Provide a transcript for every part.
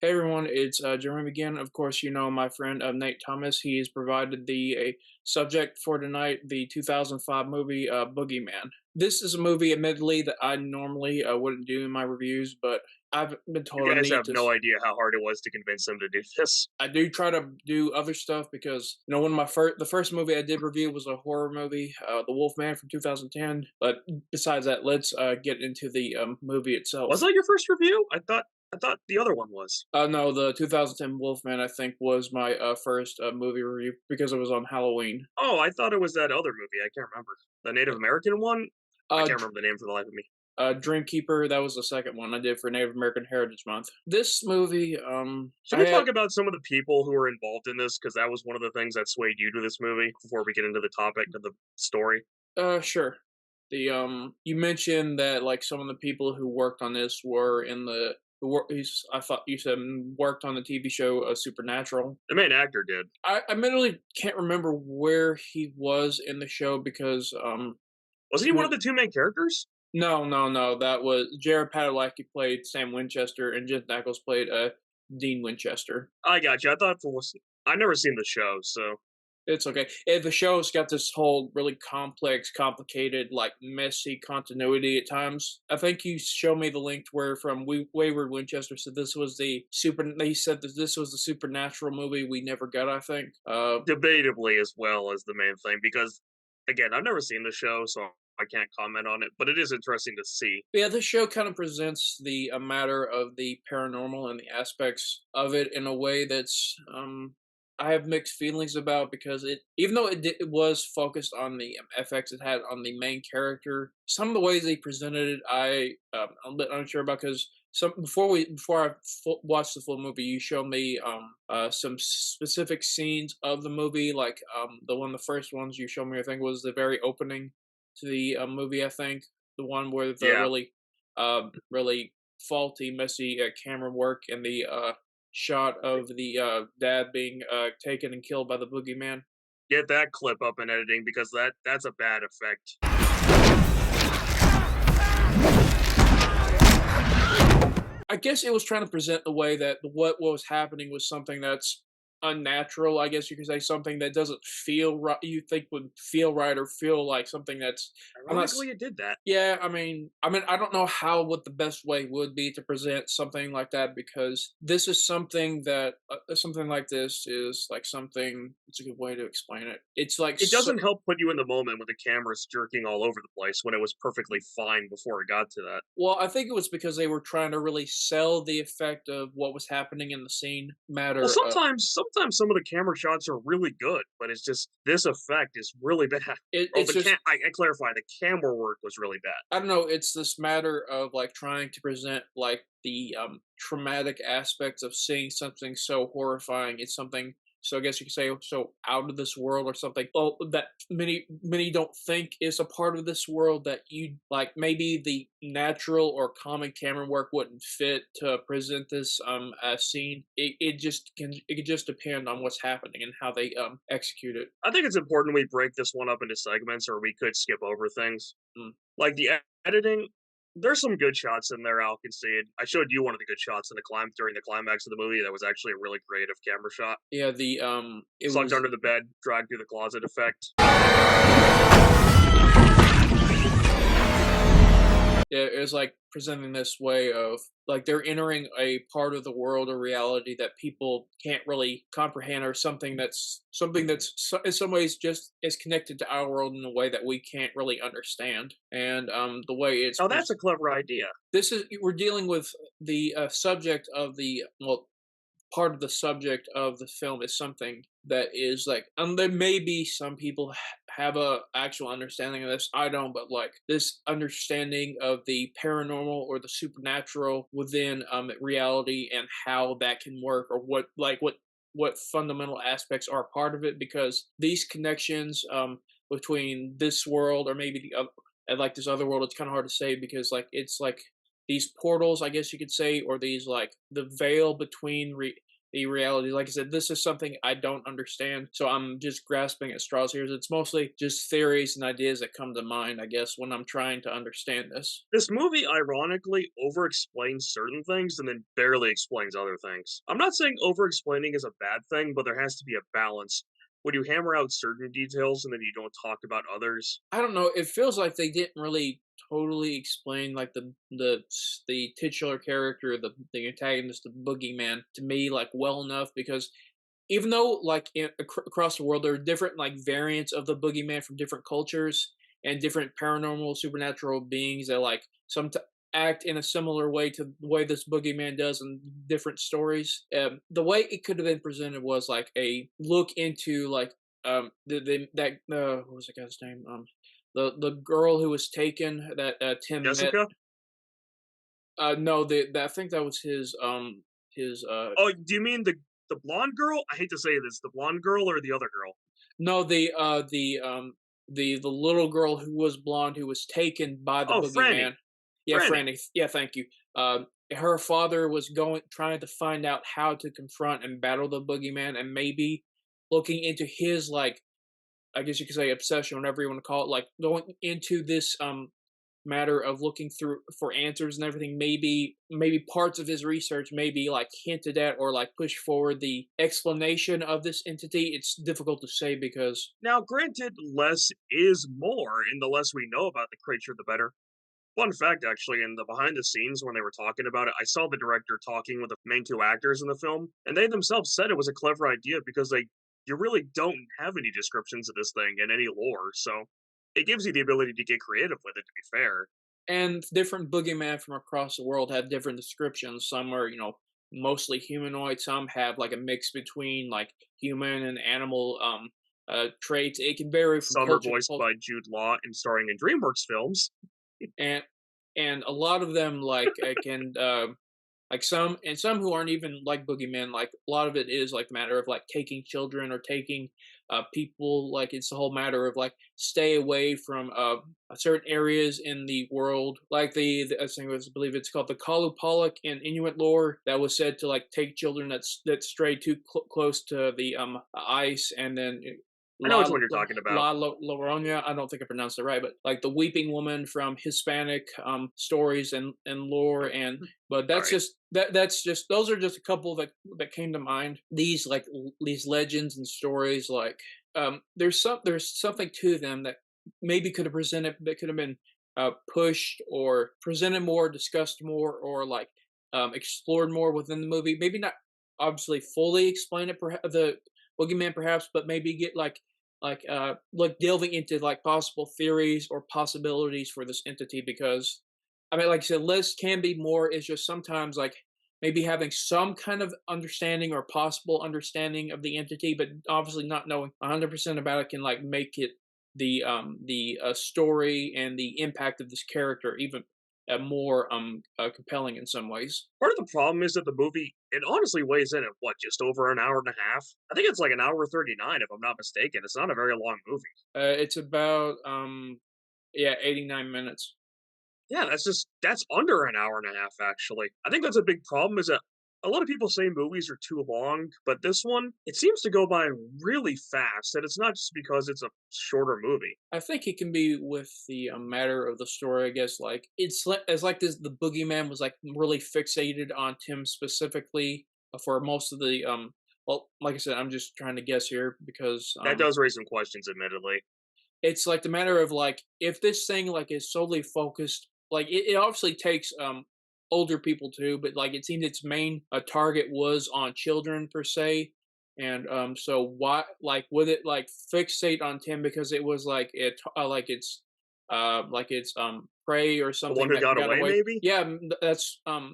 Hey everyone, it's Jeremy again. Of course, you know my friend Nate Thomas. He has provided the subject for tonight, the 2005 movie Boogeyman. This is a movie, admittedly, that I normally wouldn't do in my reviews, but I've been You told I guys need have to. no idea how hard it was to convince him to do this. I do try to do other stuff because one of the first movie I did review was a horror movie, The Wolfman from 2010. But besides that, let's get into the movie Was itself. that your first review? I thought the other one was. No, the 2010 Wolfman, I think, was my first movie review because it was on Halloween. Oh, I thought it was that other movie. I can't remember. The Native American one? I can't Dr- remember the name for the life of me. Dreamkeeper, that was the second one I did for Native American Heritage Month. This movie, Should I we had, talk about some of the people who were involved in this? Because that was one of the things that swayed you to this movie before we get into the topic of the story. sure. You mentioned that like some of the people who worked on this were in I thought you said worked on the TV show Supernatural. The main actor did. I admittedly can't remember where he was in the show because Wasn't he one of the two main characters? No. That was Jared Padalecki played Sam Winchester, and Jen Ackles played Dean Winchester. I got you. I thought for was I've never seen the show, so It's okay. The show's got this whole really complex, complicated, like messy continuity at times. I think you showed me the link where from Wayward Winchester said this was the super. They said that this was the supernatural movie we never got. I think. debatably as well as the main thing. Because again, I've never seen the show, so I can't comment on it. But it is interesting to see. Yeah, this show kind of presents the matter of the paranormal and the aspects of it in a way that's I have mixed feelings about because even though it was focused on the effects it had on the main character, some of the ways they presented it, I'm a bit unsure about because some before I watched the full movie, you showed me some specific scenes of the movie, like the first ones you showed me, I think was the very opening to the movie. I think the one where the Yeah, really faulty, messy camera work and the shot of the dad being taken and killed by the boogeyman. get that clip up in editing because that's a bad effect. I guess it was trying to present the way that what was happening was something that's unnatural. I guess you could say something that doesn't feel right. You think would feel right or feel like something that's. I'm not. Ironically, it did that. Yeah, I don't know how what the best way would be to present something like that because this is something that something like this is like something. It's a good way to explain it. It's like It doesn't help put you in the moment when the camera's jerking all over the place when it was perfectly fine before it got to that. well, I think it was because they were trying to really sell the effect of what was happening in the scene. Well, Matter sometimes some of the camera shots are really good, but it's just this effect is really bad. Oh, it's just I clarify, the camera work was really bad. I don't know. It's this matter of like trying to present like the traumatic aspects of seeing something so horrifying. It's something. So I guess you could say so out of this world or something. Well, that many don't think is a part of this world that you like. Maybe the natural or common camera work wouldn't fit to present this scene. It could just depend on what's happening and how they execute it. I think it's important we break this one up into segments, or we could skip over things. Mm. Like the editing, there's some good shots in there. I'll concede. I showed you one of the good shots in the during the climax of the movie. That was actually a really creative camera shot. Yeah, it Slugged was under the bed, dragged through the closet effect. Yeah, it was like presenting this way of like they're entering a part of the world or reality that people can't really comprehend, or something that's in some ways just is connected to our world in a way that we can't really understand. And the way Oh, that's a clever idea. this is we're dealing with the subject of the part of the subject of the film is something that is like there may be some people have a actual understanding of this. I don't, but like this understanding of the paranormal or the supernatural within reality and how that can work, or what fundamental aspects are part of it, because these connections between this world or maybe the other and like this other world, it's kind of hard to say because like it's like these portals, I guess you could say, or these like the veil between the reality. Like I said, this is something I don't understand, so I'm just grasping at straws here. It's mostly just theories and ideas that come to mind, I guess, when I'm trying to understand this. This movie ironically over explains certain things and then barely explains other things. I'm not saying over explaining is a bad thing, but there has to be a balance. When you hammer out certain details and then you don't talk about others. I don't know. It feels like they didn't really totally explain like the titular character, the antagonist, the boogeyman, to me like well enough because even though like across the world there are different like variants of the boogeyman from different cultures and different paranormal supernatural beings that like act in a similar way to the way this boogeyman does in different stories. The way it could have been presented was like a look into like the that what was the guy's name, the girl who was taken that Tim met. Jessica? No, I think that was his Oh, do you mean the blonde girl? I hate to say this, the blonde girl or the other girl? no, the little girl who was blonde who was taken by the Oh, Franny. boogeyman. Yeah, Franny. Franny. Yeah, thank you. Her father was trying to find out how to confront and battle the boogeyman, and maybe looking into his like, I guess you could say obsession, whatever you want to call it, like going into this matter of looking through for answers and everything. Maybe parts of his research maybe like hinted at or like push forward the explanation of this entity. It's difficult to say because Now, granted, less is more, and the less we know about the creature, the better. Fun fact, actually, in the behind the scenes when they were talking about it, I saw the director talking with the main two actors in the film, and they themselves said it was a clever idea because you really don't have any descriptions of this thing and any lore, so it gives you the ability to get creative with it. To be fair, and different boogeyman from across the world have different descriptions. Some are, mostly humanoid. Some have like a mix between like human and animal traits. It can vary from some are culture to voiced culture. by Jude Law and starring in DreamWorks films. And a lot of them like can like some who aren't even like boogeymen, like a lot of it is like matter of like taking children or taking people, like it's the whole matter of like stay away from certain areas in the world, like I think it was, I believe it's called the Kalu Pollock in Inuit lore, that was said to like take children that stray too close to the ice, and then I know La which one you're talking about. Llorona, I don't think I pronounced it right, but like the weeping woman from Hispanic stories and lore. And but All that's right. just that's just those are just a couple that came to mind. These like these legends and stories, like there's something to them that maybe could have presented, that could have been pushed or presented more, discussed more, or like explored more within the movie. Maybe not obviously fully explain it, the boogeyman perhaps, but maybe get like delving into like possible theories or possibilities for this entity. Because I mean, like I said, less can be more. Is just sometimes like maybe having some kind of understanding or possible understanding of the entity, but obviously not knowing 100% about it can like make it the story and the impact of this character even more compelling in some ways. Part of the problem is that the movie it honestly weighs in at what, just over an hour and a half? I think it's like an hour 39 if I'm not mistaken. It's not a very long movie. It's about yeah, 89 minutes. Yeah, that's under an hour and a half actually. I think that's a big problem is that a lot of people say movies are too long, but this one, it seems to go by really fast, and it's not just because it's a shorter movie. I think it can be with the matter of the story. I guess like it's like this. The boogeyman was like really fixated on Tim specifically for most of the. Well, like I said, I'm just trying to guess here because That does raise some questions, admittedly. it's like the matter of like if this thing like is solely focused, like it obviously takes older people too, but like it seemed its main target was on children per se. And so why like would it like fixate on Tim because it was like like it's prey or The one something who that got got away, away. maybe? Yeah,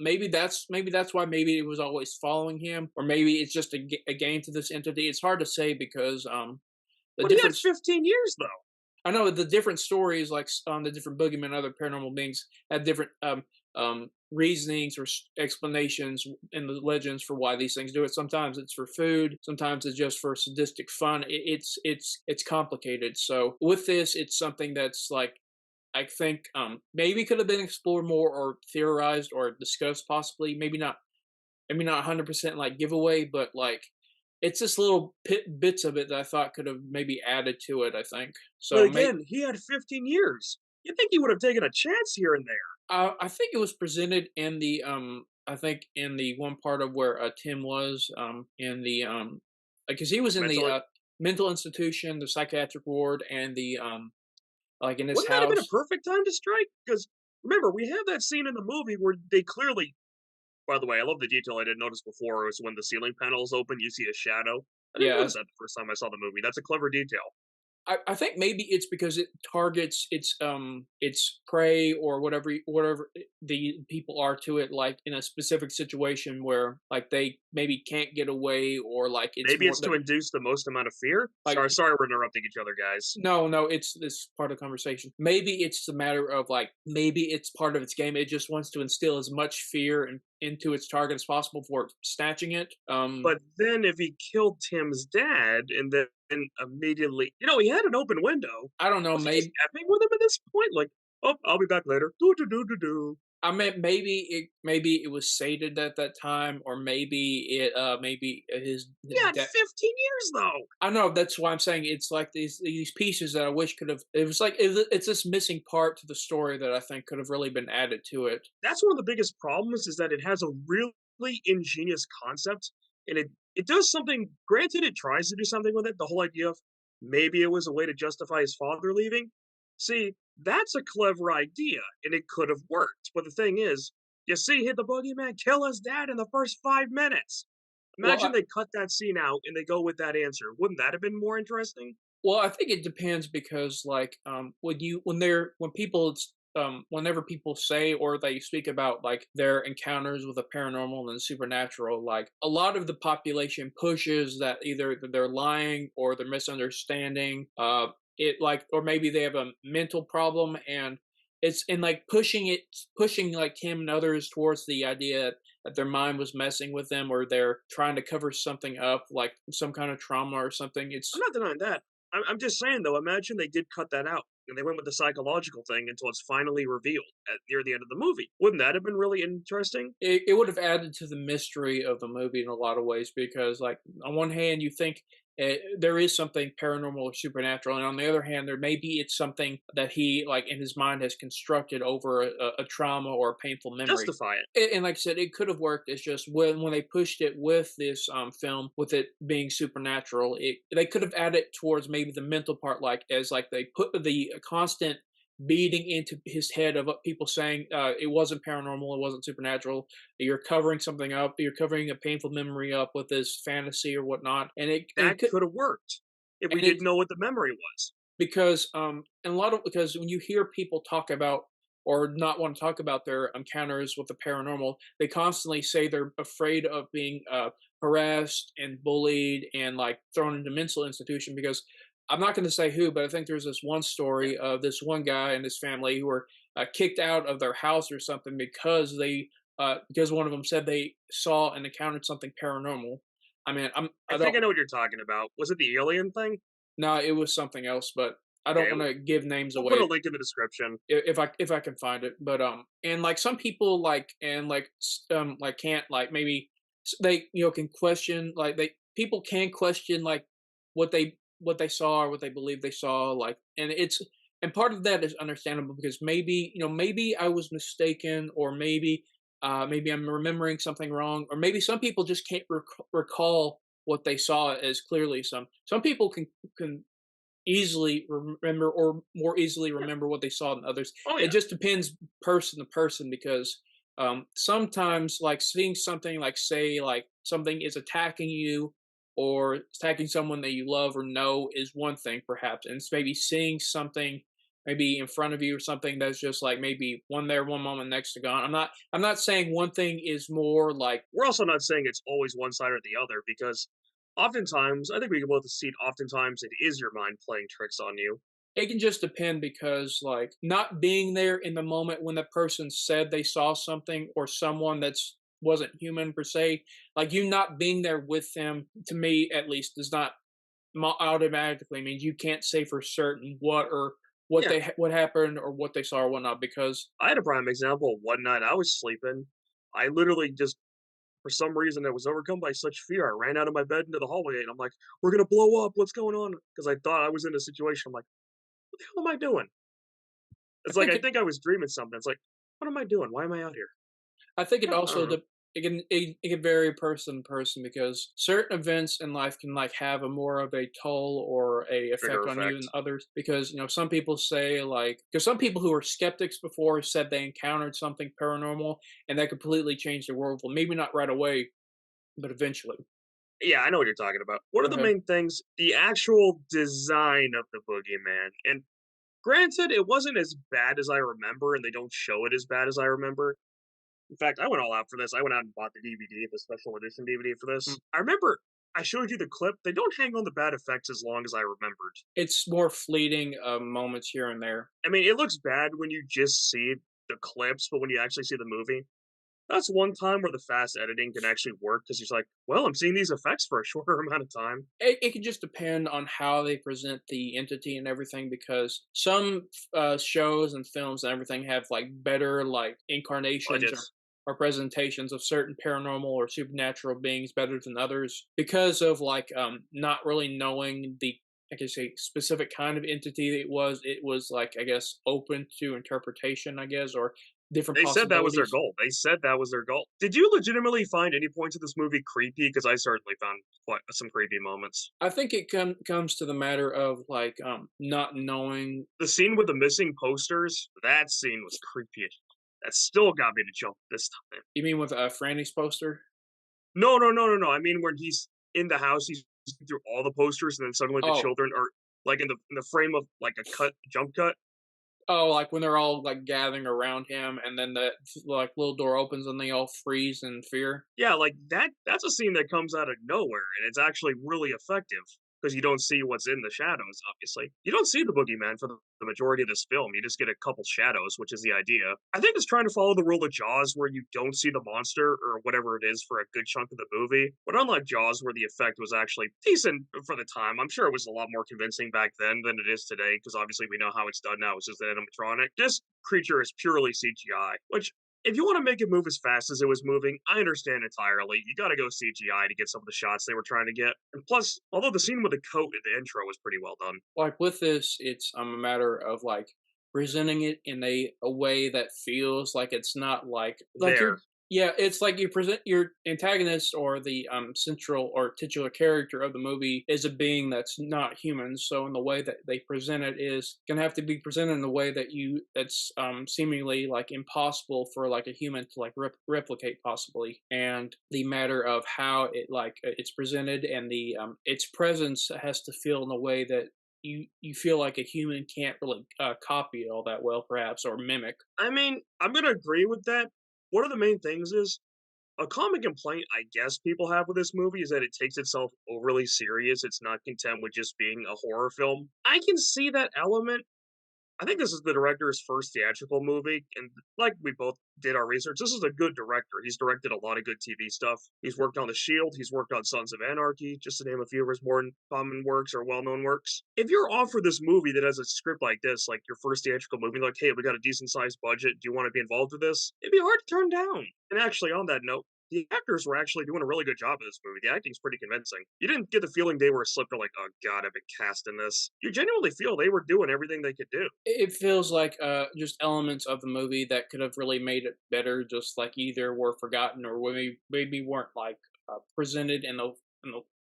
maybe that's why maybe it was always following him, or maybe it's just a game to this entity. It's hard to say because the But he had difference. 15 years though. I know the different stories, like on the different boogeymen and other paranormal beings, have different reasonings or explanations in the legends for why these things do it. Sometimes it's for food, sometimes it's just for sadistic fun. It's complicated. So with this, it's something that's like I think maybe could have been explored more or theorized or discussed, possibly. Maybe not I mean, not 100% like giveaway, but like it's just little bits of it that I thought could have maybe added to it. I think But so. again, he had 15 years. You'd think he would have taken a chance here and there. I think it was presented in the I think in the one part of where Tim was in the because he was in the Mentally, mental institution, the psychiatric ward, and the like in his wouldn't that have been a house. perfect time to strike? Because remember, we have that scene in the movie where they clearly. By the way, I love the detail I didn't notice before was when the ceiling panels open, you see a shadow. I didn't Yeah, notice that the first time I saw the movie. That's a clever detail. I think maybe it's because it targets its prey or whatever the people are to it, like in a specific situation where like they maybe can't get away or like it's Maybe more it's to induce the most amount of fear. like Sorry, we're interrupting each other, guys. no, it's this part of the conversation. Maybe it's a matter of like maybe it's part of its game. It just wants to instill as much fear into its target as possible for snatching it. But then if he killed Tim's dad and then immediately, he had an open window. I don't know. Was he just Maybe effing with him at this point? Like, oh, I'll be back later. Do do do do do. I meant maybe it was sated at that time, or maybe his He had dad. 15 years though. I know that's why I'm saying it's like these pieces that I wish could have. It was like it's this missing part to the story that I think could have really been added to it. That's one of the biggest problems is that it has a really ingenious concept and it does something. Granted, it tries to do something with it. The whole idea of maybe it was a way to justify his father leaving. See, that's a clever idea and it could have worked. But the thing is, you see, hit the boogeyman kill his dad in the first 5 minutes. Well, Imagine they cut that scene out and they go with that answer. Wouldn't that have been more interesting? Well, I think it depends because, like, whenever people say or they speak about like their encounters with the paranormal and the supernatural, like a lot of the population pushes that either they're lying or they're misunderstanding. It like, or maybe they have a mental problem, and it's in like pushing like him and others towards the idea that their mind was messing with them or they're trying to cover something up, like some kind of trauma or something. I'm It's not denying that. I'm just saying though, imagine they did cut that out and they went with the psychological thing until it's finally revealed at near the end of the movie. Wouldn't that have been really interesting? it would have added to the mystery of the movie in a lot of ways because like on one hand you think there is something paranormal or supernatural, and on the other hand there maybe it's something that he like in his mind has constructed over a trauma or a painful memory. Justify it. And like I said, it could have worked. It's just when they pushed it with this film, with it being supernatural, they could have added towards maybe the mental part, like as like they put the constant beating into his head of people saying it wasn't paranormal, it wasn't supernatural. You're covering something up. You're covering a painful memory up with this fantasy or whatnot, and it That could could have worked if we and it didn't know what the memory was. because and a lot of because when you hear people talk about or not want to talk about their encounters with the paranormal, they constantly say they're afraid of being harassed and bullied and like thrown into mental institution because I'm not going to say who, but I think there's this one Yeah. story of this one guy and his family who were kicked out of their house or something because one of them said they saw and encountered something paranormal. I mean, I I think I don't know what you're talking about. Was it the alien thing? no, it was something else, but I don't Okay, want to give names we'll put a away link in the description. if I can find it. But and like some people like can't like maybe they can question like they people can question like what they saw or what they believe they saw like and part of that is understandable because maybe I was mistaken or maybe I'm remembering something wrong or maybe some people just can't recall what they saw as clearly. Some people can easily remember or more easily Yeah. remember what they saw than others. Oh It yeah. just depends person to person because sometimes like seeing something like say like something is attacking you or attacking someone that you love or know is one thing perhaps, and it's maybe seeing something maybe in front of you or something that's just like maybe one there one moment next to gone. I'm not saying one thing is more like We're also not saying it's always one side or the other because oftentimes, I think we can both see oftentimes it is your mind playing tricks on you. it can just depend because like not being there in the moment when the person said they saw something or someone that's wasn't human per se, like you not being there with them to me at least does not automatically means you can't say for certain Yeah. what happened or what they saw or whatnot because I had a prime example. One night I was sleeping. I literally just For some reason, I was overcome by such fear. I ran out of my bed into the hallway, and I'm like, "We're gonna blow up. What's going on?" Because I thought I was in a situation. I'm like, "What the hell am I doing?" I It's like think I it think I was dreaming something. It's like, "What am I doing? Why am I out here?" I think it Yeah, I don't also know. it can vary person to person because certain events in life can like have a more of a toll or a Bigger effect on you than effect. others because some people say like because some people who were skeptics before said they encountered something paranormal and that completely changed their world. Well, maybe not right away, but eventually. Yeah, I know what you're talking about. What are Go the ahead. main things? The actual design of the boogeyman, and granted, it wasn't as bad as I remember, and they don't show it as bad as I remember. In fact, I went all out for this. I went out and bought the DVD, the special edition DVD for Mm. this. I remember I showed you the clip. They don't hang on the bad effects as long as I remembered. It's more fleeting moments here and there. I mean, it looks bad when you just see the clips, but when you actually see the movie, that's one time where the fast editing can actually work because he's like, well, I'm seeing these effects for a shorter amount of time. It can just depend on how they present the entity and everything because some shows and films and everything have like better like incarnations Budgets. or presentations of certain paranormal or supernatural beings better than others because of like not really knowing the I guess a specific kind of entity it was like I guess open to interpretation I guess or different They said that was their possibilities. goal. They said that was their goal. Did you legitimately find any points of this movie creepy? Because I certainly found quite some creepy moments. I think it comes to the matter of like not knowing. The scene with the missing posters, that scene was creepy. That still got me to jump this time. You mean with Franny's poster? No, no, no, no, no. I mean, when he's in the house, he's through all the posters, and then suddenly the Oh, children are like in the frame of like a cut jump cut. oh, like when they're all like gathering around him, and then the like little door opens and they all freeze in fear. Yeah, like that's a scene that comes out of nowhere, and it's actually really effective because you don't see what's in the shadows, obviously. You don't see the boogeyman for the majority of this film, you just get a couple shadows, which is the idea. I think it's trying to follow the rule of Jaws where you don't see the monster or whatever it is for a good chunk of the movie, but unlike Jaws where the effect was actually decent for the time, I'm sure it was a lot more convincing back then than it is today, because obviously we know how it's done now, it's just an animatronic. This creature is purely CGI, which if you want to make it move as fast as it was moving, I understand entirely. You got to go CGI to get some of the shots they were trying to get. And plus, although the scene with the coat in the intro was pretty well done, Like with this, it's a matter of like presenting it in a way that feels like it's not like you're there yeah, it's like you present your antagonist or the central or titular character of the movie is a being that's not human. So in the way that they present it is gonna have to be presented in a way that you that's seemingly like impossible for like a human to like replicate possibly. And the matter of how it like it's presented and the its presence has to feel in a way that you feel like a human can't really copy it all that well, perhaps, or mimic. I mean, I'm gonna agree with that. One of the main things is a common complaint I guess people have with this movie is that it takes itself overly serious. It's not content with just being a horror film. I can see that element. I think this is the director's first theatrical movie, and like we both did our research, this is a good director. He's directed a lot of good TV stuff. He's worked on The Shield, he's worked on Sons of Anarchy, just to name a few of his more common works or well known works. If you're offered this movie that has a script like this, like your first theatrical movie, like, hey, we got a decent sized budget, do you want to be involved with this? It'd be hard to turn down. And actually, on that note, the actors were actually doing a really good job of this movie. The acting's pretty convincing. You didn't get the feeling they were asleep or like, oh god, I've been cast in this. You genuinely feel they were doing everything they could do. It feels like just elements of the movie that could have really made it better, just like either were forgotten or maybe weren't like presented in a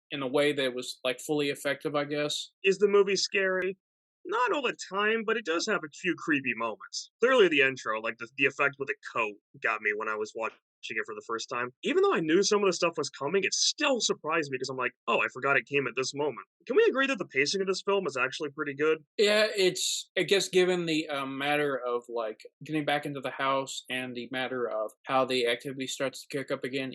in a way that was like fully effective. I guess. Is the movie scary? Not all the time, but it does have a few creepy moments. Clearly, the intro, like the effect with the coat, got me when I was watching it for the first time. Even though I knew some of the stuff was coming, it still surprised me because I'm like, oh, I forgot it came at this moment. Can we agree that the pacing of this film is actually pretty good? Yeah, it's I guess given the matter of like getting back into the house and the matter of how the activity starts to kick up again,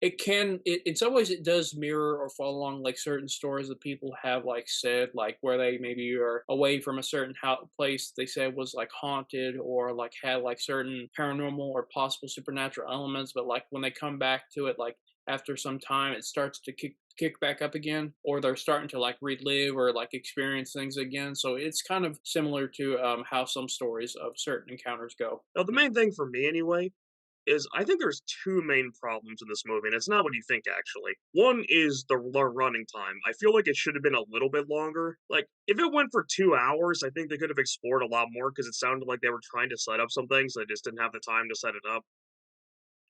in some ways it does mirror or follow along like certain stories that people have like said like where they maybe are away from a certain place they said was like haunted or like had like certain paranormal or possible supernatural elements, but like when they come back to it like after some time it starts to kick back up again or they're starting to like relive or like experience things again, so it's kind of similar to how some stories of certain encounters go. Now, the main thing for me, anyway, is I think there's two main problems in this movie, and it's not what you think actually. One is the running time. I feel like it should have been a little bit longer. Like if it went for 2 hours, I think they could have explored a lot more because it sounded like they were trying to set up some things, they just didn't have the time to set it up.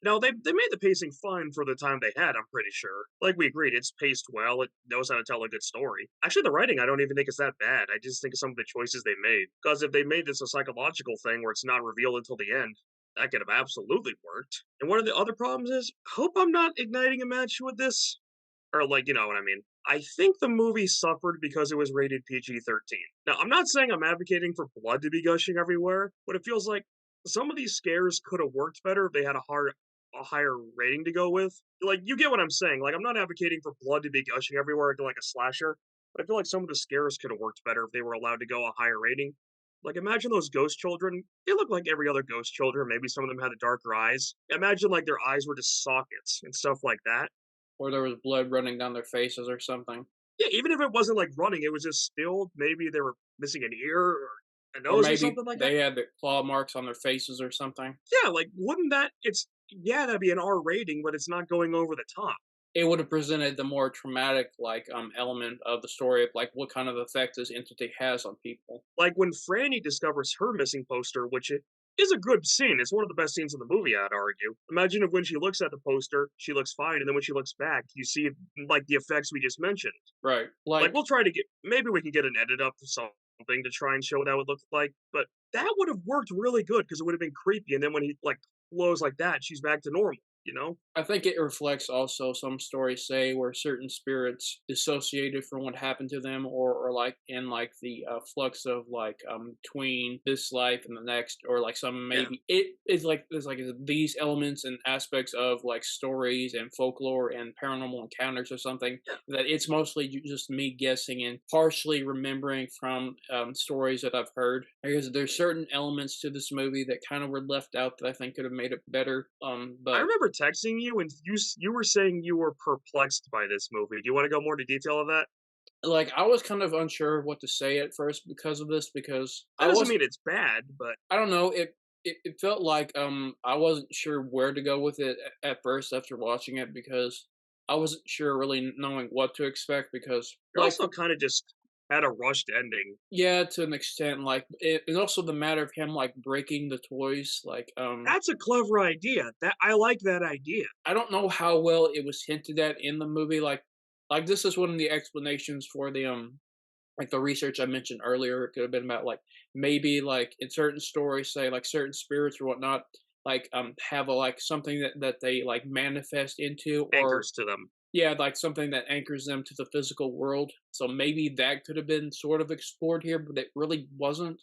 No, they made the pacing fine for the time they had, I'm pretty sure. Like we agreed, it's paced well, it knows how to tell a good story. Actually, the writing I don't even think is that bad. I just think of some of the choices they made. Because if they made this a psychological thing where it's not revealed until the end, that could have absolutely worked. And one of the other problems is, hope I'm not igniting a match with this. Or like, you know what I mean. I think the movie suffered because it was rated PG-13. Now, I'm not saying I'm advocating for blood to be gushing everywhere, but it feels like some of these scares could have worked better if they had a higher rating to go with. Like, you get what I'm saying. Like, I'm not advocating for blood to be gushing everywhere like a slasher, but I feel like some of the scares could have worked better if they were allowed to go a higher rating. Like, imagine those ghost children. They look like every other ghost children. Maybe some of them had the darker eyes. Imagine like their eyes were just sockets and stuff like that. Or there was blood running down their faces or something. Yeah, even if it wasn't like running, it was just still maybe they were missing an ear or a Or nose or maybe something like that. they had the claw marks on their faces or something. Yeah, like wouldn't that it's yeah, that'd be an R rating, but it's not going over the top. It would have presented the more traumatic, like, element of the story of, like, what kind of effect this entity has on people. Like when Franny discovers her missing poster, which it is a good scene. It's one of the best scenes in the movie, I'd argue. Imagine if when she looks at the poster, she looks fine, and then when she looks back, you see like the effects we just mentioned. Right. Like Like, we'll try to get maybe we can get an edit up or something to try and show what that would look like, but that would have worked really good because it would have been creepy. And then when he like blows like that, she's back to normal. You know? I think it reflects also some stories say where certain spirits dissociated from what happened to them, or like in like the flux of like between this life and the next, or like some Yeah, maybe it is like there's like these elements and aspects of like stories and folklore and paranormal encounters or something yeah. that it's mostly just me guessing and partially remembering from stories that I've heard. Because there's certain elements to this movie that kind of were left out that I think could have made it better. I But remember texting you and you were saying you were perplexed by this movie. Do you want to go more into detail of that? like, I was kind of unsure of what to say at first because of this, because That doesn't mean it's bad, but I don't know, it felt like, I wasn't sure where to go with it at first after watching it, because I wasn't sure really knowing what to expect because, it like, also kind of just had a rushed ending. yeah, to an extent, like, and also the matter of him, like, breaking the toys, like, That's a clever idea. That I like that idea. I don't know how well it was hinted at in the movie, like, this is one of the explanations for the, like the research I mentioned earlier, it could have been about like maybe like in certain stories, say like certain spirits or whatnot, like have a like something that they like manifest into, or Anchors to them. yeah, like something that anchors them to the physical world. So maybe that could have been sort of explored here, but it really wasn't.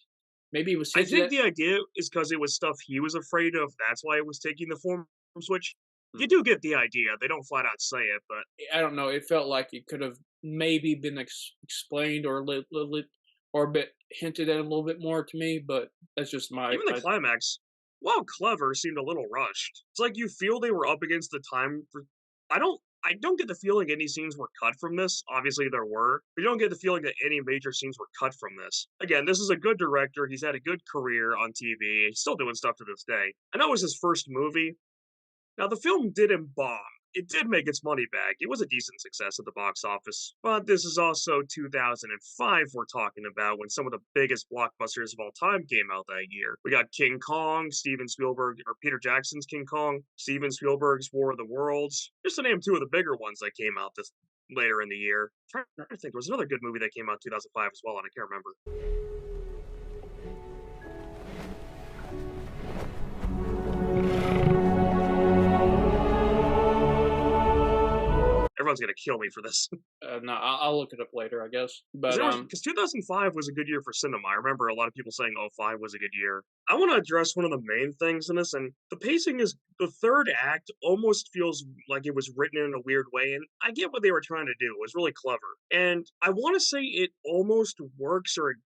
Maybe it was I hinted think at. the idea is because it was stuff he was afraid of. That's why it was taking the form switch. Hmm, You do get the idea. They don't flat out say it, but I don't know. It felt like it could have maybe been explained or or a bit hinted at a little bit more to me, but that's just even the my climax, while clever, seemed a little rushed. It's like you feel they were up against the time for. I don't get the feeling any scenes were cut from this. Obviously there were, but you don't get the feeling that any major scenes were cut from this. Again, this is a good director. He's had a good career on TV. He's still doing stuff to this day. I know it was his first movie. Now the film didn't bomb. It did make its money back. It was a decent success at the box office. But this is also 2005 we're talking about when some of the biggest blockbusters of all time came out that year. We got King Kong, Steven Spielberg, or Peter Jackson's King Kong, Steven Spielberg's War of the Worlds, just to name two of the bigger ones that came out this later in the year. I'm trying to think, there was another good movie that came out in 2005 as well, and I can't remember. Everyone's gonna kill me for this. No, I'll look it up later, I guess. Because But there was because 2005 was a good year for cinema. I remember a lot of people saying, "Oh, 5 was a good year." I want to address one of the main things in this, and the pacing is the third act almost feels like it was written in a weird way, and I get what they were trying to do. It was really clever, and I want to say it almost works, or it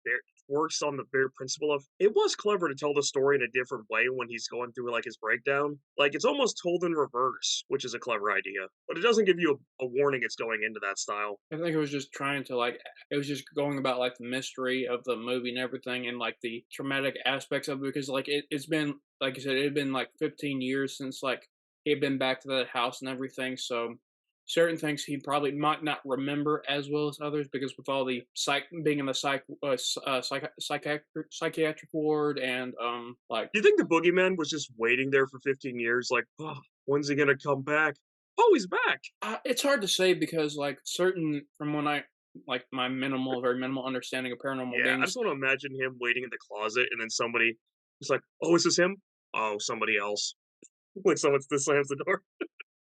works on the bare principle of it was clever to tell the story in a different way when he's going through like his breakdown. Like it's almost told in reverse, which is a clever idea, but it doesn't give you a warning it's going into that style. I think it was just trying to like it was just going about like the mystery of the movie and everything, and like the traumatic aspects of it, because like it's been like I said, it had been like 15 years since like he had been back to the house and everything. So certain things he probably might not remember as well as others because with all the being in the psychiatric ward and like Do you think the boogeyman was just waiting there for 15 years, like, oh, when's he gonna come back? Oh, he's back. it's hard to say because like certain from when I like my minimal, very minimal understanding of paranormal Yeah, I beings. just want to imagine him waiting in the closet, and then somebody is like, "Oh, is this him? Oh, somebody else." When someone slams the door.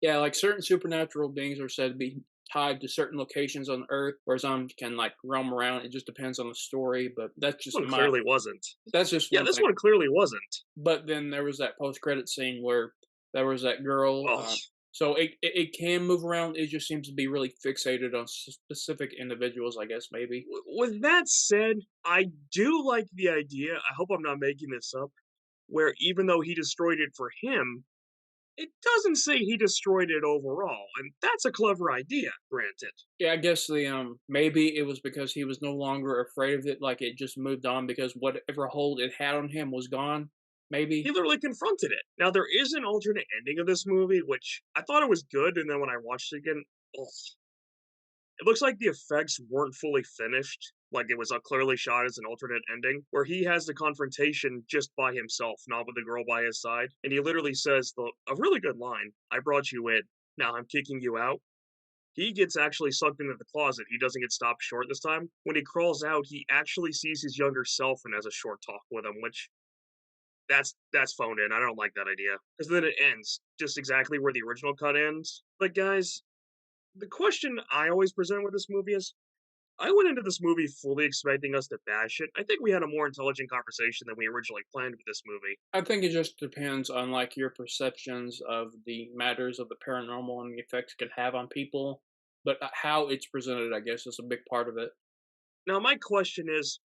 Yeah, like certain supernatural beings are said to be tied to certain locations on Earth, where some can like roam around. It just depends on the story, but One clearly wasn't. that's just Yeah, one this thing. one clearly wasn't. But then there was that post-credit scene where there was that girl. Oh, So it can move around. It just seems to be really fixated on specific individuals. I guess maybe. with that said, I do like the idea. I hope I'm not making this up. Where even though he destroyed it for him, it doesn't say he destroyed it overall, and that's a clever idea. Granted. Yeah, I guess the maybe it was because he was no longer afraid of it. Like it just moved on because whatever hold it had on him was gone. He Maybe. literally confronted it. Now there is an alternate ending of this movie, which I thought it was good, and then when I watched it again, ugh, it looks like the effects weren't fully finished. Like it was clearly shot as an alternate ending, where he has the confrontation just by himself, not with the girl by his side, and he literally says a really good line: "I brought you in. Now I'm kicking you out." He gets actually sucked into the closet. He doesn't get stopped short this time. When he crawls out, he actually sees his younger self and has a short talk with him, which that's phoned in. I don't like that idea. Because then it ends just exactly where the original cut ends. But guys, the question I always present with this movie is I went into this movie fully expecting us to bash it. I think we had a more intelligent conversation than we originally planned with this movie. I think it just depends on like your perceptions of the matters of the paranormal and the effects it could have on people. But how it's presented, I guess, is a big part of it. Now, my question is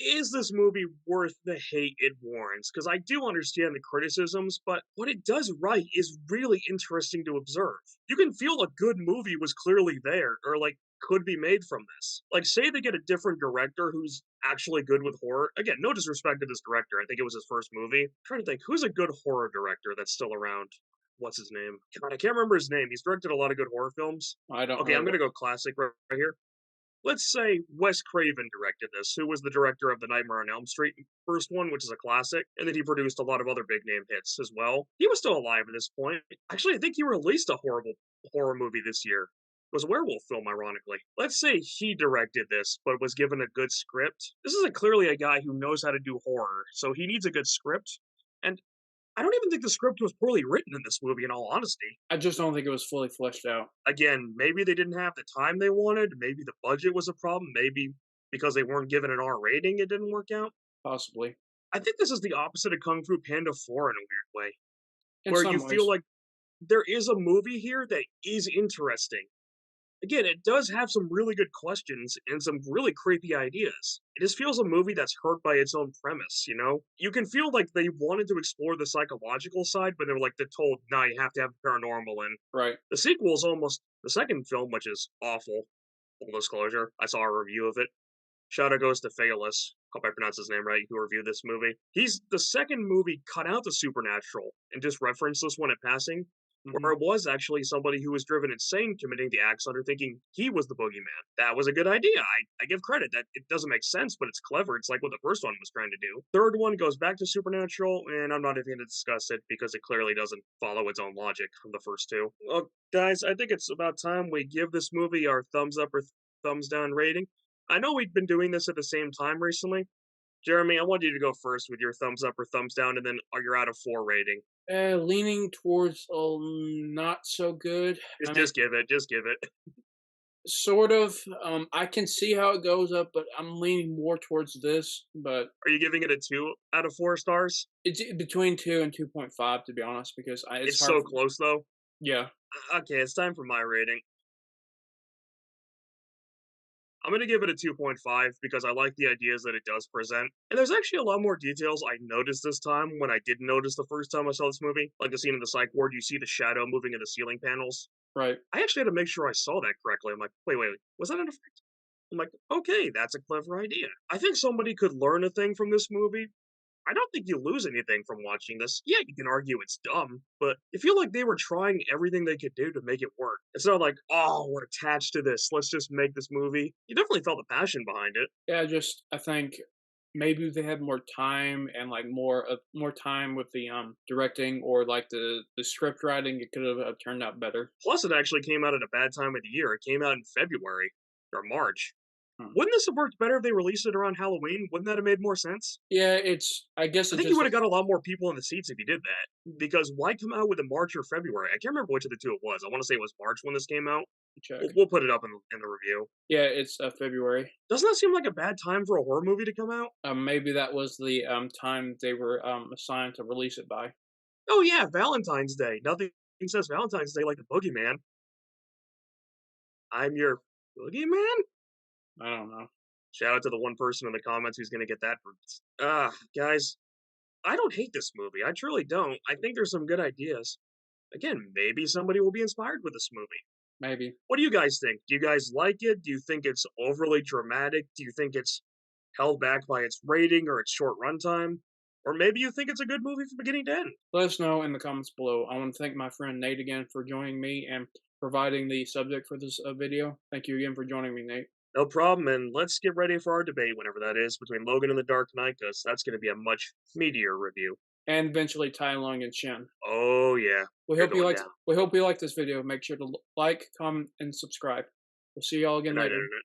this movie worth the hate it warrants? Because I do understand the criticisms, but what it does right is really interesting to observe. You can feel a good movie was clearly there, or like could be made from this. Like, say they get a different director who's actually good with horror. Again, no disrespect to this director. I think it was his first movie. I'm trying to think who's a good horror director that's still around. What's his name? God, I can't remember his name. He's directed a lot of good horror films. I don't Okay, really. I'm gonna go classic right here. Let's say Wes Craven directed this, who was the director of the Nightmare on Elm Street first one, which is a classic, and then he produced a lot of other big name hits as well. He was still alive at this point. Actually, I think he released a horrible horror movie this year. It was a werewolf film, ironically. Let's say he directed this, but was given a good script. This is clearly a guy who knows how to do horror, so he needs a good script. And I don't even think the script was poorly written in this movie, in all honesty. I just don't think it was fully fleshed out. Again, maybe they didn't have the time they wanted, maybe the budget was a problem, maybe because they weren't given an R rating, it didn't work out. Possibly, I think this is the opposite of Kung Fu Panda 4 in a weird way, in where you some feel ways. like there is a movie here that is interesting. Again, it does have some really good questions and some really creepy ideas. It just feels a movie that's hurt by its own premise, you know? You can feel like they wanted to explore the psychological side, but they were like, they're told, nah, you have to have paranormal. And Right. the sequel is almost the second film, which is awful. Full disclosure, I saw a review of it. Shout out goes to Phaelus. Hope I pronounced his name right. Who reviewed this movie? He's the second movie cut out the supernatural and just referenced this one in passing, Hmm. where it was actually somebody who was driven insane committing the acts under thinking he was the boogeyman. That was a good idea. I give credit that it doesn't make sense, but it's clever. It's like what the first one was trying to do. Third one goes back to supernatural, and I'm not even going to discuss it because it clearly doesn't follow its own logic from the first two. Well, guys, I think it's about time we give this movie our thumbs up or thumbs down rating. I know we've been doing this at the same time recently. Jeremy, I want you to go first with your thumbs up or thumbs down, and then your out of four rating. Leaning towards not so good. I mean, Just give it. Just give it. sort of. I can see how it goes up, but I'm leaning more towards this. But Are you giving it a 2 out of 4 stars? it's between 2 and 2.5, to be honest, because it's It's hard. so close, though. Yeah, Okay, it's time for my rating. I'm going to give it a 2.5 because I like the ideas that it does present. And there's actually a lot more details I noticed this time when I didn't notice the first time I saw this movie. Like the scene in the psych ward, you see the shadow moving in the ceiling panels. right. I actually had to make sure I saw that correctly. I'm like, wait, was that an effect? I'm like, okay, that's a clever idea. I think somebody could learn a thing from this movie. I don't think you lose anything from watching this. Yeah, you can argue it's dumb, but I feel like they were trying everything they could do to make it work. It's not like, oh, we're attached to this. Let's just make this movie. You definitely felt the passion behind it. Yeah, just I think maybe if they had more time and like more time with the directing or like the script writing, it could have turned out better. Plus, it actually came out at a bad time of the year. It came out in February or March. Hmm. Wouldn't this have worked better if they released it around Halloween? Wouldn't that have made more sense? Yeah, it's I guess I it think you just would have got a lot more people in the seats if you did that. Because why come out with a March or February? I can't remember which of the two it was. I want to say it was March when this came out. check. We'll put it up in the review. Yeah, it's February. Doesn't that seem like a bad time for a horror movie to come out? Maybe that was the time they were assigned to release it by. Oh yeah, Valentine's Day. Nothing says Valentine's Day like the Boogeyman. I'm your Boogeyman? I don't know. Shout out to the one person in the comments who's gonna get that. Guys, I don't hate this movie. I truly don't. I think there's some good ideas. Again, maybe somebody will be inspired with this movie. Maybe. What do you guys think? Do you guys like it? Do you think it's overly dramatic? Do you think it's held back by its rating or its short runtime? Or maybe you think it's a good movie from beginning to end? Let us know in the comments below. I want to thank my friend Nate again for joining me and providing the subject for this video. Thank you again for joining me, Nate. No problem, and let's get ready for our debate whenever that is between Logan and the Dark Knight, because that's going to be a much meatier review. And eventually Tai Lung and Shin. Oh yeah, We they're hope you going liked down. we hope you liked this video. Make sure to like, comment, and subscribe. We'll see y'all again Good night, later. Internet.